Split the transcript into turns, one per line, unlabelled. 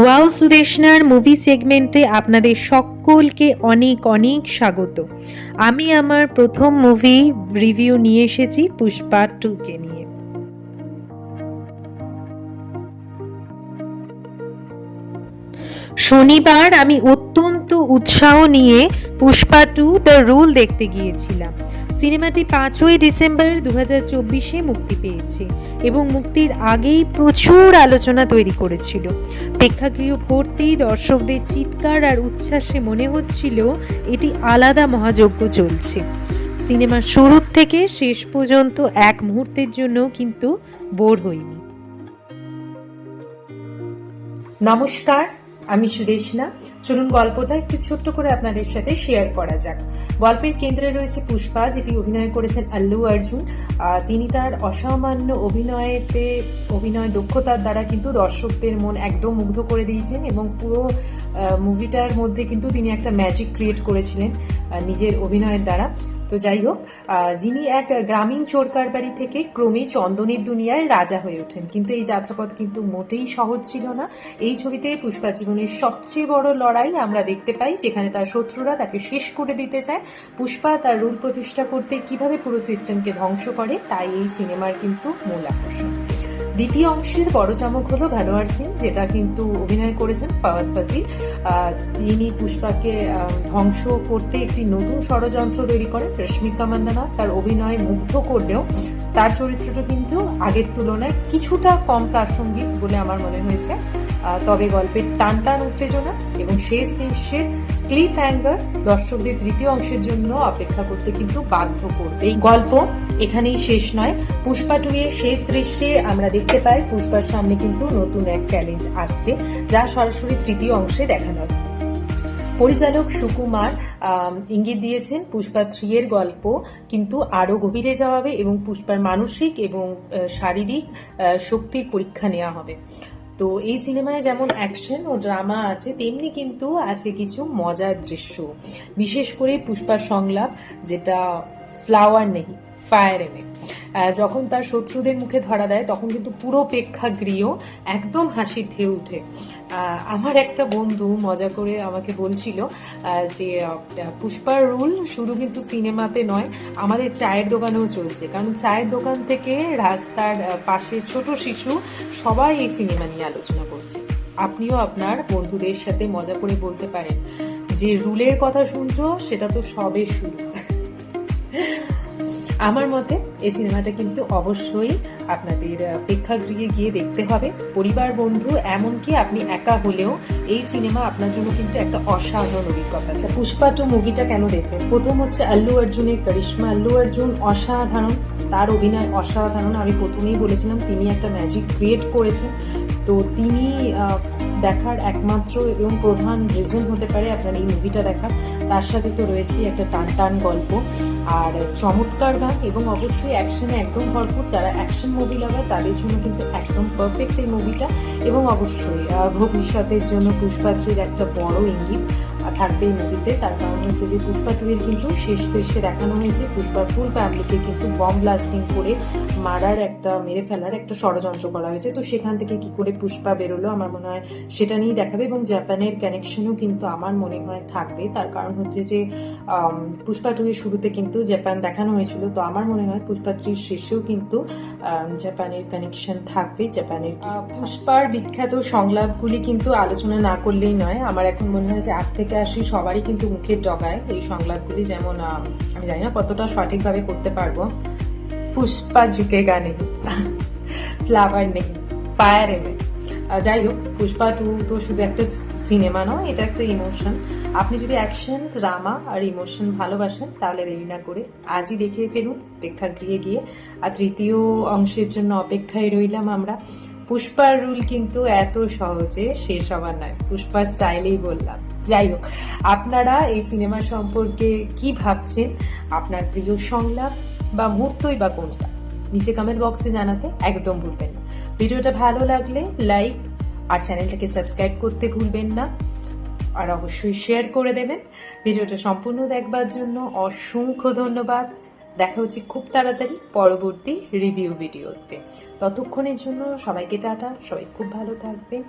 Wow সুদেশনার movie সেগমেন্টে আপনাদের সকলকে অনেক অনেক স্বাগত। আমি আমার প্রথম মুভি রিভিউ নিয়ে এসেছি পুষ্পা 2 কে নিয়ে। শনিবার আমি অত্যন্ত উৎসাহ নিয়ে পুষ্পা 2 দ্য রুল দেখতে গিয়েছিলাম। সিনেমাটি 5ই ডিসেম্বর 2024 মুক্তি পেয়েছে এবং মুক্তির আগেই প্রচুর আলোচনা তৈরি করেছিল। প্রেক্ষাগৃহ ভর্তি, দর্শকদের চিৎকার আর উচ্ছ্বাসে মনে হচ্ছিল এটি আলাদা মহাযজ্ঞ চলছে। সিনেমার শুরু থেকে শেষ পর্যন্ত এক মুহূর্তের জন্য কিন্তু বোর হইনি। নমস্কার, আমি সুদেশনা। চলুন গল্পটা একটু ছোট্ট করে আপনাদের সাথে শেয়ার করা যাক। গল্পের কেন্দ্রে রয়েছে পুষ্পা, যেটি অভিনয় করেছেন আল্লু অর্জুন। তিনি তার অসামান্য অভিনয় দক্ষতার দ্বারা কিন্তু দর্শকদের মন একদম মুগ্ধ করে দিয়েছেন এবং পুরো মুভিটার মধ্যে কিন্তু তিনি একটা ম্যাজিক ক্রিয়েট করেছিলেন নিজের অভিনয়ের দ্বারা। তো যাই হোক, যিনি এক গ্রামীণ চোরকার বাড়ি থেকে ক্রমে চন্দনের দুনিয়ায় রাজা হয়ে ওঠেন, কিন্তু এই যাত্রাপথ কিন্তু মোটেই সহজ ছিল না। এই ছবিতে পুষ্পার জীবনের সবচেয়ে বড় লড়াই আমরা দেখতে পাই, যেখানে তার শত্রুরা তাকে শেষ করে দিতে চায়। পুষ্পা তার রুল প্রতিষ্ঠা করতে কিভাবে পুরো সিস্টেমকে ধ্বংস করে, তাই এই সিনেমার কিন্তু মূল আকর্ষণ। দ্বিতীয় অংশের বড় চমক হলো ভানোয়ার সিং, যেটা কিন্তু অভিনয় করেছেন ফাওয়াদ ফাজিল। তিনি পুষ্পাকে ধ্বংস করতে একটি নতুন ষড়যন্ত্র তৈরি করেন। রশ্মিকা মান্দানা তার অভিনয় মুগ্ধ করলেও তার চরিত্রটা কিন্তু আগের তুলনায় কিছুটা কম প্রাসঙ্গিক বলে আমার মনে হয়েছে। তবে গল্পের টান উত্তেজনা এবং শেষ দৃশ্যের ক্লিফ হ্যাঙ্গার দর্শকদের তৃতীয় অংশের জন্য অপেক্ষা করতে কিন্তু বাধ্য করবে। এই গল্প এখানেই শেষ নয়। পুষ্পা 2 এর শেষ দৃশ্যে আমরা দেখতে পাই পুষ্পার সামনে কিন্তু নতুন এক চ্যালেঞ্জ আসছে, যা সরাসরি তৃতীয় অংশে দেখানো হবে। পরিচালক সুকুমার ইঙ্গিত দিয়েছেন পুষ্পা 3 এর গল্প কিন্তু আরো গভীরে যাওয়া হবে এবং পুষ্পার মানসিক এবং শারীরিক শক্তির পরীক্ষা নেওয়া হবে। তো এই সিনেমায় যেমন অ্যাকশন ও ড্রামা আছে, তেমনি কিন্তু আছে কিছু মজার দৃশ্য, বিশেষ করে পুষ্পার সংলাপ, যেটা ফ্লাওয়ার নেই ফায়ার এমে, যখন তার শত্রুদের মুখে ধরা দেয় তখন কিন্তু পুরো প্রেক্ষাগৃহ একদম হাসির ঢেউ উঠে। আমার একটা বন্ধু মজা করে আমাকে বলছিল যে পুষ্পার রুল শুধু কিন্তু সিনেমাতে নয়, আমাদের চায়ের দোকানেও চলছে, কারণ চায়ের দোকান থেকে রাস্তার পাশে ছোট শিশু সবাই এই সিনেমা নিয়ে আলোচনা করছে। আপনিও আপনার বন্ধুদের সাথে মজা করে বলতে পারেন যে রুলের কথা শুনছো, সেটা তো সবে শুরু। আমার মতে এই সিনেমাটা কিন্তু অবশ্যই আপনাদের প্রেক্ষাগৃহে গিয়ে দেখতে হবে, পরিবার, বন্ধু, এমনকি আপনি একা হলেও এই সিনেমা আপনার জন্য কিন্তু একটা অসাধারণ অভিজ্ঞতা। আচ্ছা, পুষ্পা 2 মুভিটা কেন দেখবেন? প্রথম হচ্ছে আল্লু অর্জুনের কারিশমা। আল্লু অর্জুন অসাধারণ, তার অভিনয় অসাধারণ। আমি প্রথমেই বলেছিলাম তিনি একটা ম্যাজিক ক্রিয়েট করেছেন। তো তিনি দেখার একমাত্র এবং প্রধান রিজন হতে পারে আপনার এই মুভিটা দেখার। তার সাথে তো রয়েছে একটা টান গল্প আর চমৎকার গান এবং অবশ্যই অ্যাকশনে একদম ভরপুর। যারা অ্যাকশন মুভি লাভার তাদের জন্য কিন্তু একদম পারফেক্ট এই মুভিটা। এবং অবশ্যই ভবিষ্যতের জন্য পুষ্পা 3 একটা বড় ইঙ্গিত থাকবে এই মুভিতে। তার কারণ হচ্ছে যে পুষ্পা 2 এর কিন্তু শেষ দৃশ্যে দেখানো হয়েছে পুষ্পার ফুল ফ্যামিলিকে কিন্তু বম ব্লাস্টিং করে মেরে ফেলার একটা ষড়যন্ত্র করা হয়েছে। তো সেখান থেকে কি করে পুষ্পা বেরোলো, আমার মনে হয় সেটা নিয়েই দেখাবে। এবং জাপানের কানেকশনও কিন্তু আমার মনে হয় থাকবে, তার কারণ হচ্ছে যে পুষ্পা 2 এর শুরুতে কিন্তু জাপান দেখানো হয়েছিল। তো আমার মনে হয় পুষ্পা 3 শেষেও কিন্তু জাপানের কানেকশন থাকবে। জাপানের পুষ্পার বিখ্যাত সংলাপগুলি কিন্তু আলোচনা না করলেই নয়। আমার এখন মনে হয় যে 8 থেকে 80 সবারই কিন্তু মুখের ডগায় এই সংলাপগুলি। যেমন আমি জানি না কতটা সঠিকভাবে করতে পারবো। পুষ্পা ঝুঁকেগা নেই, ফ্লাওয়ার নেই, ফায়ার এমে। যাই হোক, পুষ্পা 2 তো শুধু একটা সিনেমা নয়, এটা একটা ইমোশন। আপনি যদি অ্যাকশন, ড্রামা আর ইমোশন ভালোবাসেন তাহলে দেরি না করে আজই দেখে ফেলুন প্রেক্ষাগৃহে গিয়ে। আর তৃতীয় অংশের জন্য অপেক্ষায় রইলাম আমরা। পুষ্পার রুল কিন্তু এত সহজে শেষ হবার নয়, পুষ্পার স্টাইলেই বললাম। যাই হোক, আপনারা এই সিনেমা সম্পর্কে কি ভাবছেন, আপনার প্রিয় সংলাপ বা মুহূর্তই বা কোনটা, নিচে কমেন্ট বক্সে জানাতে একদম ভুলবেন না। ভিডিওটা ভালো লাগলে লাইক আর চ্যানেলটাকে সাবস্ক্রাইব করতে ভুলবেন না, আর অবশ্যই শেয়ার করে দেবেন। ভিডিওটা সম্পূর্ণ দেখবার জন্য অসংখ্য ধন্যবাদ। দেখা হচ্ছে খুব তাড়াতাড়ি পরবর্তী রিভিউ ভিডিওতে। ততক্ষণের জন্য সবাইকে টাটা, সবাই খুব ভালো থাকবেন।